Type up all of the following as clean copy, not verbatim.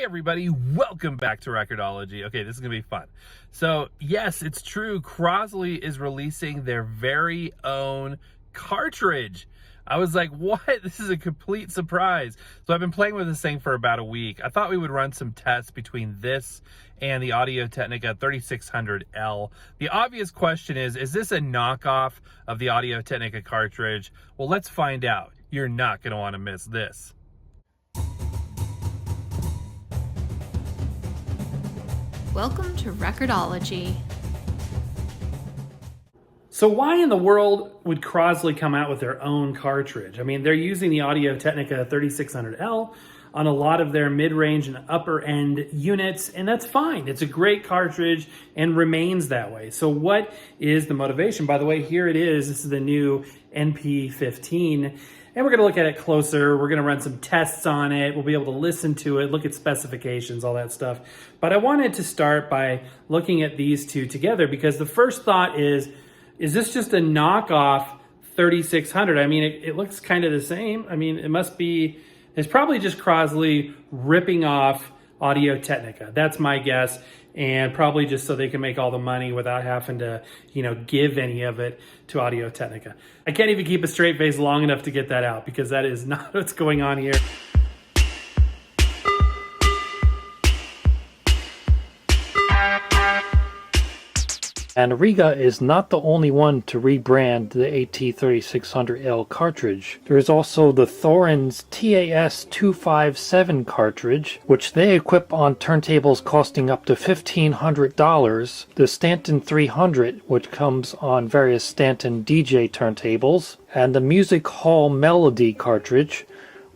everybody, welcome back to Record-ology. Okay, this is gonna be fun. So yes, it's true, Crosley is releasing their very own cartridge. I was like, what? This is a complete surprise. So I've been playing with this thing for about a week. I thought we would run some tests between this and the Audio-Technica 3600L. The obvious question is this a knockoff of the Audio-Technica cartridge? Well, let's find out. You're not gonna wanna miss this. Welcome to Record-ology. So why in the world would Crosley come out with their own cartridge? I mean, they're using the Audio-Technica 3600L on a lot of their mid-range and upper-end units, and that's fine. It's a great cartridge and remains that way. So what is the motivation? By the way, here it is. This is the new NP15. And we're going to look at it closer. We're going to run some tests on it. We'll be able to listen to it, look at specifications, all that stuff. But I wanted to start by looking at these two together because the first thought is this just a knockoff 3600? I mean, it looks kind of the same. I mean, it's probably just Crosley ripping off Audio-Technica. That's my guess. And probably just so they can make all the money without having to, give any of it to Audio-Technica. I can't even keep a straight face long enough to get that out because that is not what's going on here. And Riga is not the only one to rebrand the AT3600L cartridge. There is also the Thorn's TAS257 cartridge, which they equip on turntables costing up to $1,500, the Stanton 300, which comes on various Stanton DJ turntables, and the Music Hall Melody cartridge,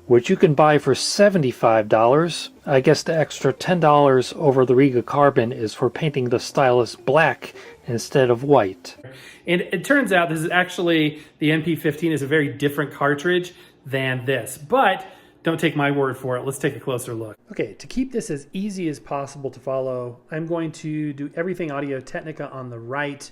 which you can buy for $75. I guess the extra $10 over the Riga Carbon is for painting the stylus black instead of white. And it turns out this is actually, the NP15 is a very different cartridge than this. But don't take my word for it. Let's take a closer look. Okay, to keep this as easy as possible to follow, I'm going to do everything Audio-Technica on the right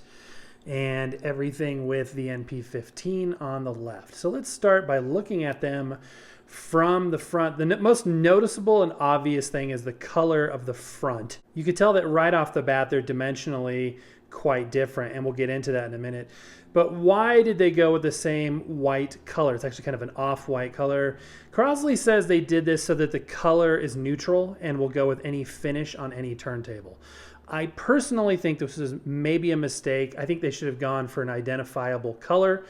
and everything with the NP15 on the left. So let's start by looking at them from the front. The most noticeable and obvious thing is the color of the front. You can tell that right off the bat they're dimensionally quite different, and we'll get into that in a minute. But why did they go with the same white color? It's actually kind of an off-white color. Crosley says they did this so that the color is neutral and will go with any finish on any turntable. I personally think this is maybe a mistake. I think they should have gone for an identifiable color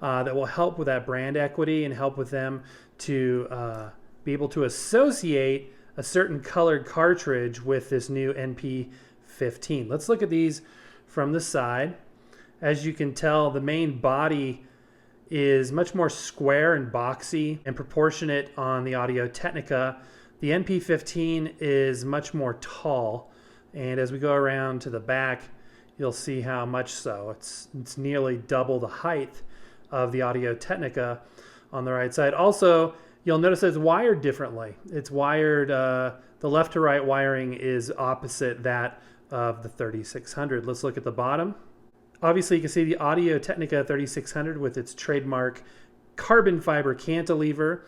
that will help with that brand equity and help with them to be able to associate a certain colored cartridge with this new NP15. Let's look at these from the side. As you can tell, the main body is much more square and boxy and proportionate on the Audio-Technica. The NP15 is much more tall, and as we go around to the back, you'll see how much so. It's nearly double the height of the Audio-Technica on the right side. Also, you'll notice it's wired differently. It's wired, the left to right wiring is opposite that of the 3600. Let's look at the bottom. Obviously, you can see the Audio-Technica 3600 with its trademark carbon fiber cantilever,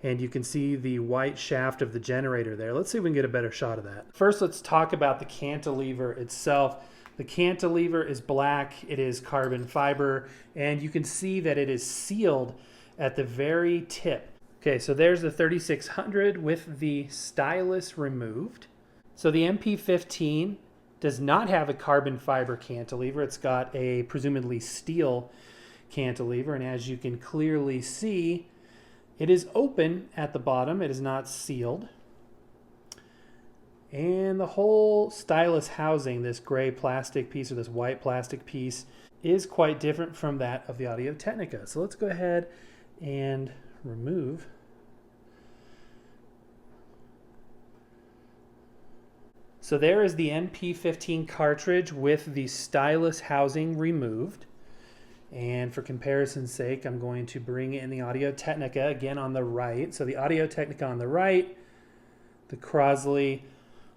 and you can see the white shaft of the generator there. Let's see if we can get a better shot of that. First, let's talk about the cantilever itself. The cantilever is black, it is carbon fiber, and you can see that it is sealed at the very tip. Okay, so there's the 3600 with the stylus removed. So the NP15 does not have a carbon fiber cantilever. It's got a presumably steel cantilever, and as you can clearly see, it is open at the bottom. It is not sealed. And the whole stylus housing, this gray plastic piece or this white plastic piece, is quite different from that of the Audio-Technica. So let's go ahead and remove. So there is the NP15 cartridge with the stylus housing removed. And for comparison's sake, I'm going to bring in the Audio-Technica again on the right. So the Audio-Technica on the right, the Crosley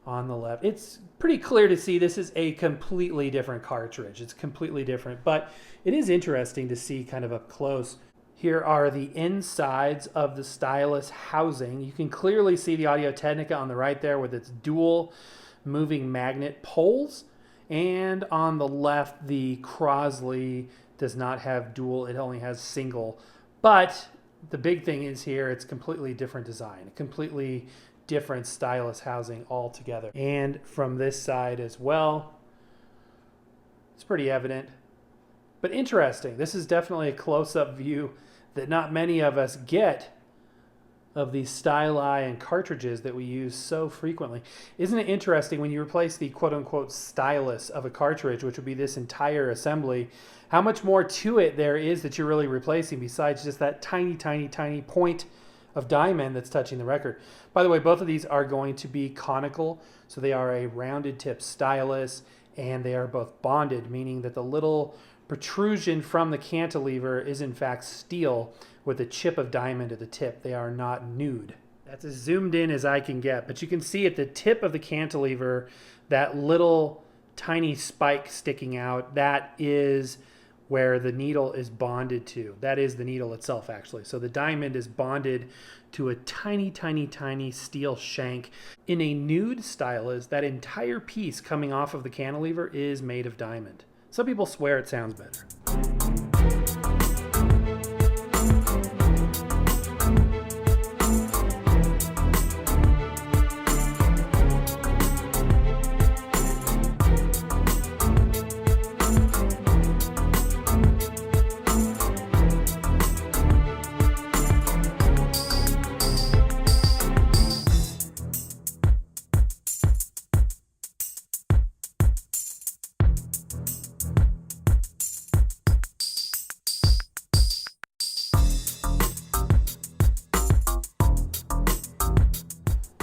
on the left. It's pretty clear to see this is a completely different cartridge. It's completely different, but it is interesting to see kind of up close Here are the insides of the stylus housing. You can clearly see the Audio-Technica on the right there with its dual moving magnet poles. And on the left, the Crosley does not have dual, it only has single. But the big thing is here, it's completely different design, a completely different stylus housing altogether. And from this side as well, it's pretty evident. But interesting, this is definitely a close-up view that not many of us get of these styli and cartridges that we use so frequently. Isn't it interesting when you replace the quote-unquote stylus of a cartridge, which would be this entire assembly, how much more to it there is that you're really replacing besides just that tiny, tiny, tiny point of diamond that's touching the record. By the way, both of these are going to be conical, so they are a rounded tip stylus, and they are both bonded, meaning that the little protrusion from the cantilever is in fact steel with a chip of diamond at the tip. They are not nude. That's as zoomed in as I can get, but you can see at the tip of the cantilever that little tiny spike sticking out. That is where the needle is bonded to. That is the needle itself, actually. So the diamond is bonded to a tiny, tiny, tiny steel shank. In a nude stylus, that entire piece coming off of the cantilever is made of diamond. Some people swear it sounds better.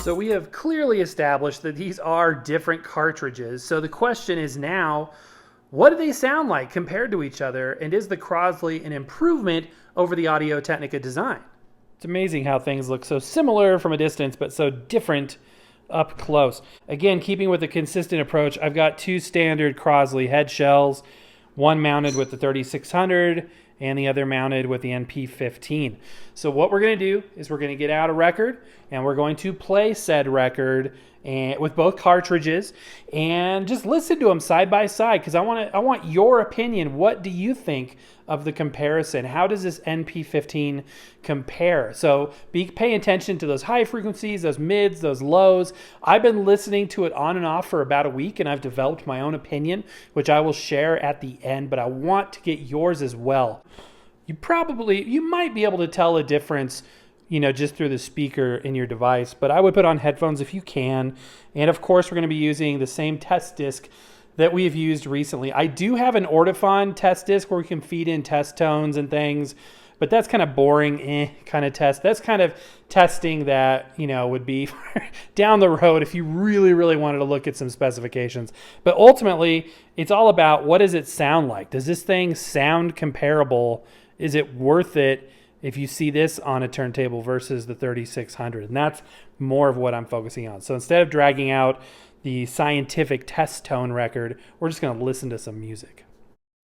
So we have clearly established that these are different cartridges. So the question is now, what do they sound like compared to each other? And is the Crosley an improvement over the Audio-Technica design? It's amazing how things look so similar from a distance, but so different up close. Again, keeping with a consistent approach, I've got two standard Crosley head shells, one mounted with the 3600 and the other mounted with the NP15. So what we're going to do is we're going to get out a record and we're going to play said record and with both cartridges and just listen to them side by side, because I want your opinion. What do you think of the comparison? How does this NP15 compare? So pay attention to those high frequencies, those mids, those lows. I've been listening to it on and off for about a week, and I've developed my own opinion, which I will share at the end, but I want to get yours as well. You might be able to tell a difference, just through the speaker in your device, but I would put on headphones if you can. And of course, we're going to be using the same test disc that we've used recently. I do have an Ortophon test disc where we can feed in test tones and things, but that's kind of boring kind of test. That's kind of testing that, would be down the road if you really, really wanted to look at some specifications. But ultimately, it's all about, what does it sound like? Does this thing sound comparable? Is it worth it if you see this on a turntable versus the 3600? And that's more of what I'm focusing on. So instead of dragging out the scientific test tone record, we're just going to listen to some music.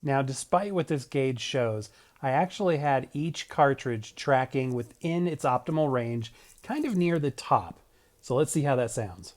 Now, despite what this gauge shows, I actually had each cartridge tracking within its optimal range, kind of near the top. So let's see how that sounds.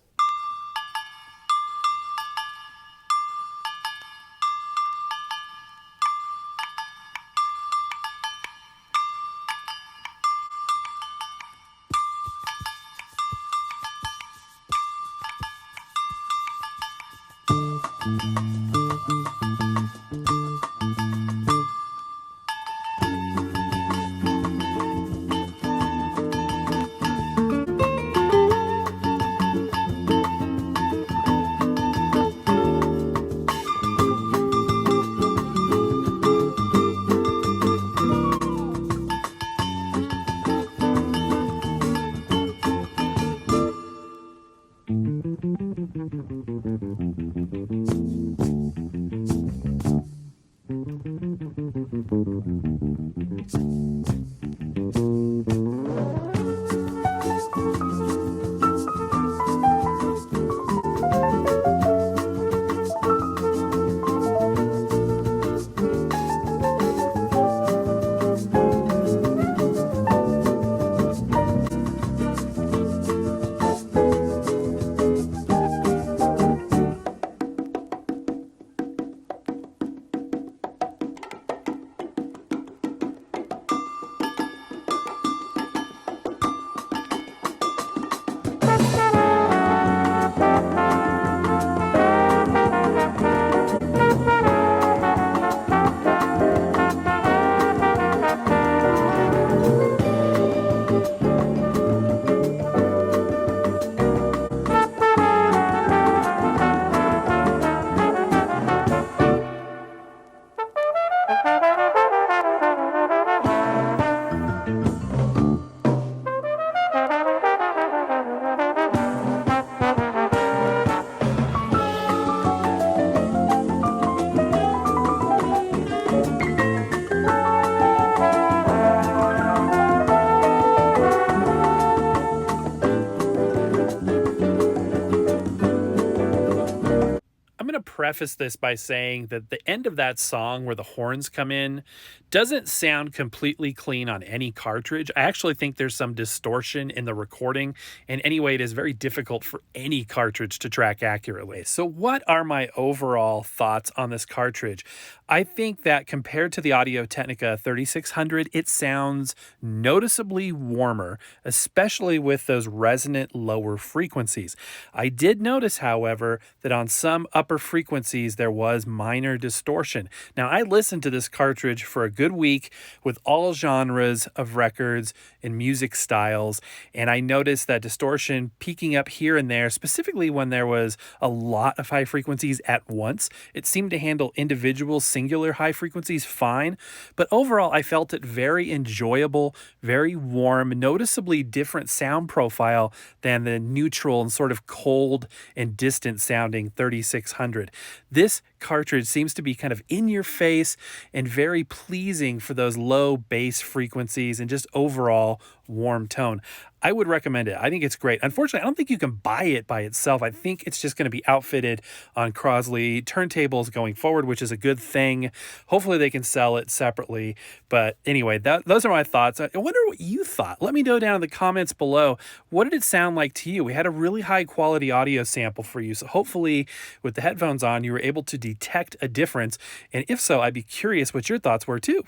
preface this by saying that the end of that song where the horns come in doesn't sound completely clean on any cartridge. I actually think there's some distortion in the recording, and anyway, it is very difficult for any cartridge to track accurately. So what are my overall thoughts on this cartridge? I think that compared to the Audio-Technica 3600, it sounds noticeably warmer, especially with those resonant lower frequencies. I did notice, however, that on some upper frequencies there was minor distortion. Now, I listened to this cartridge for a good week with all genres of records and music styles, and I noticed that distortion peaking up here and there, specifically when there was a lot of high frequencies at once. It seemed to handle individual singular high frequencies fine, but overall I felt it very enjoyable, very warm, noticeably different sound profile than the neutral and sort of cold and distant sounding 3600. This cartridge seems to be kind of in your face and very pleasing for those low bass frequencies and just overall warm tone. I would recommend it. I think it's great. Unfortunately, I don't think you can buy it by itself. I think it's just going to be outfitted on Crosley turntables going forward, which is a good thing. Hopefully they can sell it separately. But anyway, those are my thoughts. I wonder what you thought. Let me know down in the comments below. What did it sound like to you? We had a really high quality audio sample for you. So hopefully with the headphones on, you were able to detect a difference. And if so, I'd be curious what your thoughts were too.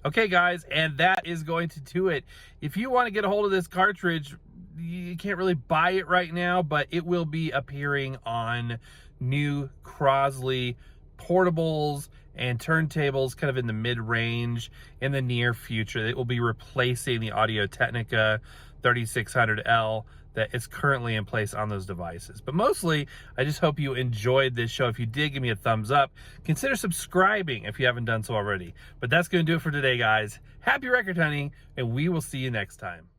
Okay, guys, and that is going to do it. If you want to get a hold of this cartridge, you can't really buy it right now, but it will be appearing on new Crosley portables and turntables kind of in the mid-range in the near future. It will be replacing the Audio-Technica 3600L that is currently in place on those devices. But mostly, I just hope you enjoyed this show. If you did, give me a thumbs up. Consider subscribing if you haven't done so already. But that's going to do it for today, guys. Happy record hunting, and we will see you next time.